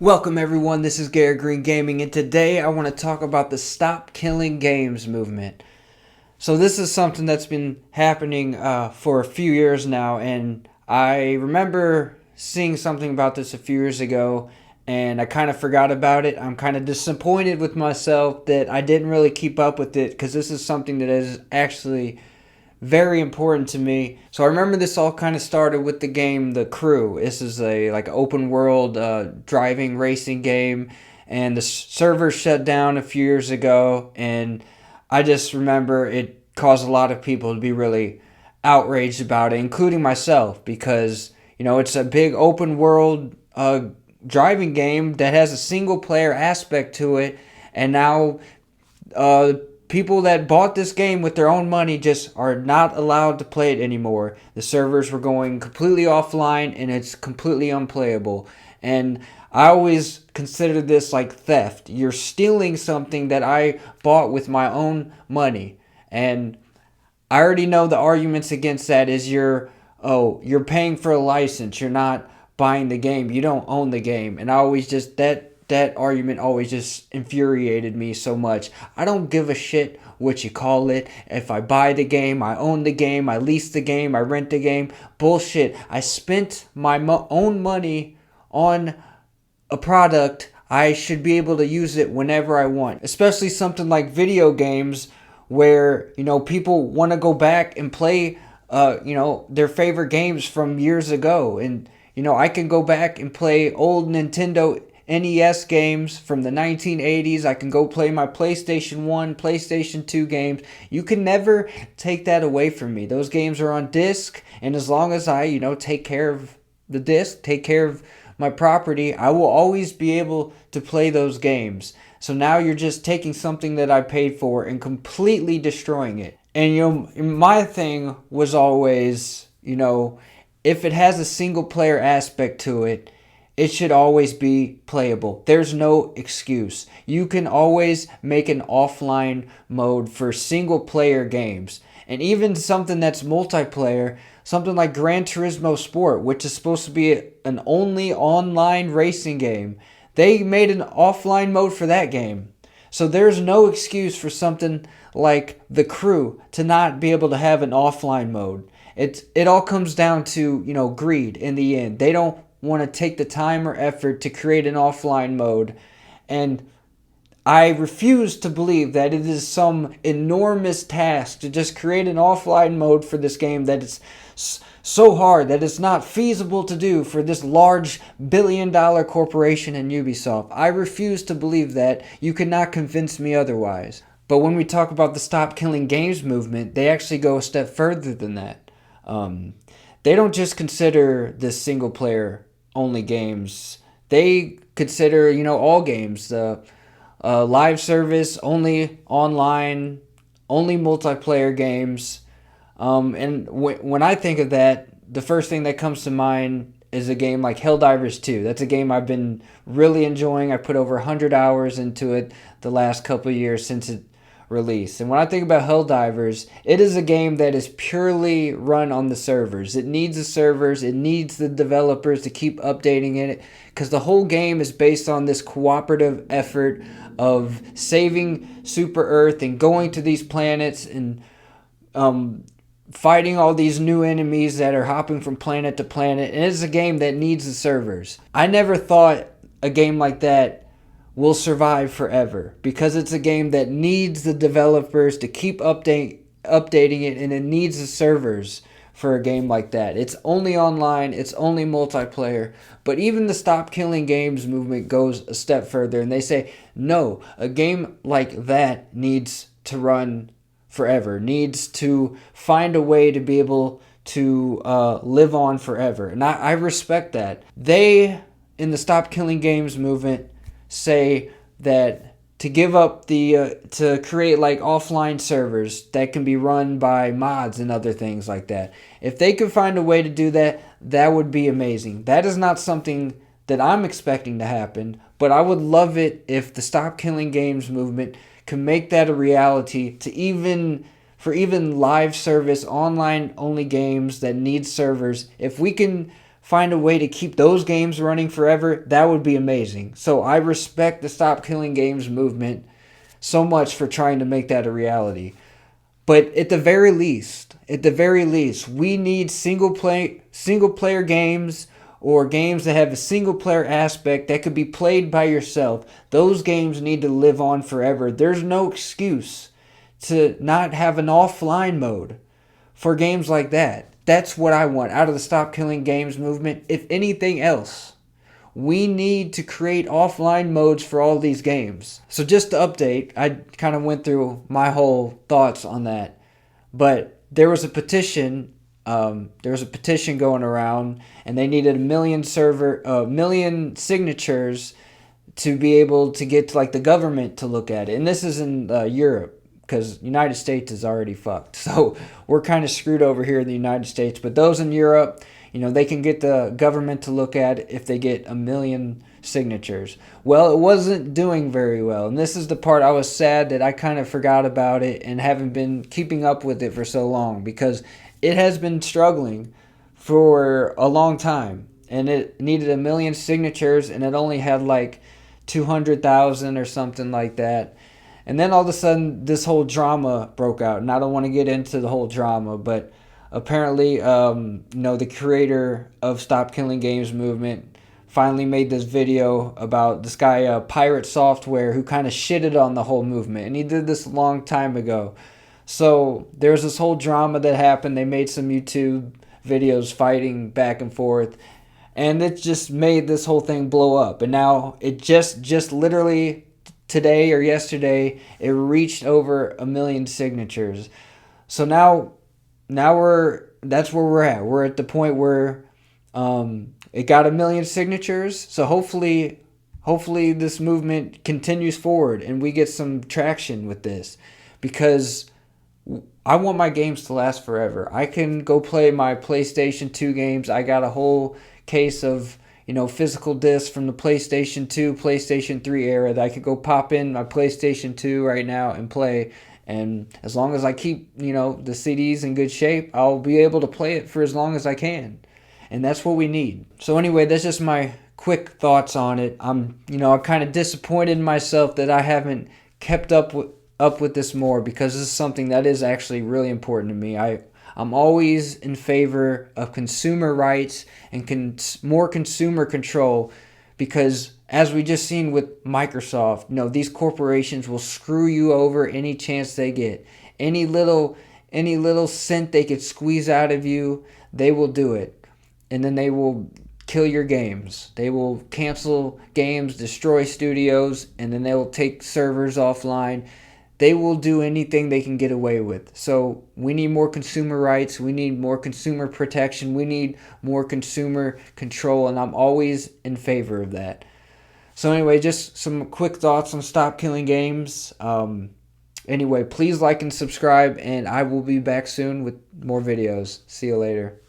Welcome everyone, this is Garrett Green Gaming, and today I want to talk about the Stop Killing Games movement. So this is something that's been happening for a few years now, and I remember seeing something about this a few years ago, and I kind of forgot about it. I'm kind of disappointed with myself that I didn't really keep up with it, because this is something that is actually very important to me. So I remember this all kind of started with the game The Crew. This is a open world driving racing game, and the server shut down a few years ago, and I just remember it caused a lot of people to be really outraged about it, including myself, because it's a big open world driving game that has a single player aspect to it, and now uh, people that bought this game with their own money just are not allowed to play it anymore. The servers were going completely offline, and it's completely unplayable. And I always consider this like theft. You're stealing something that I bought with my own money. And I already know the arguments against that is you're paying for a license. You're not buying the game. You don't own the game. And I always just that argument always just infuriated me so much. I don't give a shit what you call it. If I buy the game, I own the game, I lease the game, I rent the game. Bullshit. I spent my own money on a product. I should be able to use it whenever I want. Especially something like video games where, people want to go back and play, their favorite games from years ago. And, I can go back and play old Nintendo NES games from the 1980s. I can go play my PlayStation 1, PlayStation 2 games. You can never take that away from me. Those games are on disc, and as long as I, take care of the disc, take care of my property, I will always be able to play those games. So now you're just taking something that I paid for and completely destroying it. And my thing was always, if it has a single player aspect to it, it should always be playable. There's no excuse. You can always make an offline mode for single player games. And even something that's multiplayer, something like Gran Turismo Sport, which is supposed to be an only online racing game, they made an offline mode for that game. So there's no excuse for something like The Crew to not be able to have an offline mode. It all comes down to, greed in the end. They don't want to take the time or effort to create an offline mode, and I refuse to believe that it is some enormous task to just create an offline mode for this game that is so hard that it's not feasible to do for this large billion-dollar corporation in Ubisoft. I refuse to believe that. You cannot convince me otherwise. But when we talk about the Stop Killing Games movement, they actually go a step further than that. They don't just consider this single-player only games. They consider, all games. Live service, only online, only multiplayer games. And when I think of that, the first thing that comes to mind is a game like Helldivers 2. That's a game I've been really enjoying. I put over 100 hours into it the last couple of years since it released. And when I think about Helldivers, it is a game that is purely run on the servers. It needs the servers. It needs the developers to keep updating it, because the whole game is based on this cooperative effort of saving Super Earth and going to these planets and fighting all these new enemies that are hopping from planet to planet. And it's a game that needs the servers. I never thought a game like that will survive forever, because it's a game that needs the developers to keep updating it, and it needs the servers for a game like that. It's only online, it's only multiplayer. But even the Stop Killing Games movement goes a step further, and they say, no, a game like that needs to run forever, needs to find a way to be able to live on forever. And I respect that. They, in the Stop Killing Games movement, say that to give up to create offline servers that can be run by mods and other things like that. If they could find a way to do that, that would be amazing. That is not something that I'm expecting to happen, but I would love it if the Stop Killing Games movement can make that a reality, for even live service online only games that need servers. If we can find a way to keep those games running forever, that would be amazing. So I respect the Stop Killing Games movement so much for trying to make that a reality. But at the very least, we need single player games, or games that have a single player aspect that could be played by yourself. Those games need to live on forever. There's no excuse to not have an offline mode for games like that. That's what I want out of the Stop Killing Games movement. If anything else, we need to create offline modes for all these games. So just to update, I kind of went through my whole thoughts on that. But there was a petition. There was a petition going around, and they needed a million signatures to be able to get to like the government to look at it. And this is in Europe, because United States is already fucked. So we're kind of screwed over here in the United States. But those in Europe, they can get the government to look at it if they get a million signatures. Well, it wasn't doing very well. And this is the part I was sad that I kind of forgot about it and haven't been keeping up with it for so long, because it has been struggling for a long time. And it needed a million signatures, and it only had like 200,000 or something like that. And then all of a sudden, this whole drama broke out. And I don't want to get into the whole drama, but apparently, the creator of Stop Killing Games movement finally made this video about this guy, Pirate Software, who kind of shitted on the whole movement. And he did this a long time ago. So there's this whole drama that happened. They made some YouTube videos fighting back and forth. And it just made this whole thing blow up. And now it just literally today or yesterday, it reached over 1 million signatures. So now that's where we're at. We're at the point where it got 1 million signatures. So hopefully this movement continues forward and we get some traction with this, because I want my games to last forever. I can go play my PlayStation 2 games. I got a whole case of physical discs from the PlayStation 2, PlayStation 3 era that I could go pop in my PlayStation 2 right now and play. And as long as I keep, the CDs in good shape, I'll be able to play it for as long as I can. And that's what we need. So anyway, that's just my quick thoughts on it. I'm kind of disappointed in myself that I haven't kept up with this more, because this is something that is actually really important to me. I'm always in favor of consumer rights and more consumer control, because as we just seen with Microsoft, these corporations will screw you over any chance they get. Any little cent they could squeeze out of you, they will do it. And then they will kill your games. They will cancel games, destroy studios, and then they will take servers offline. They will do anything they can get away with. So we need more consumer rights. We need more consumer protection. We need more consumer control. And I'm always in favor of that. So anyway, just some quick thoughts on Stop Killing Games. Anyway, please like and subscribe. And I will be back soon with more videos. See you later.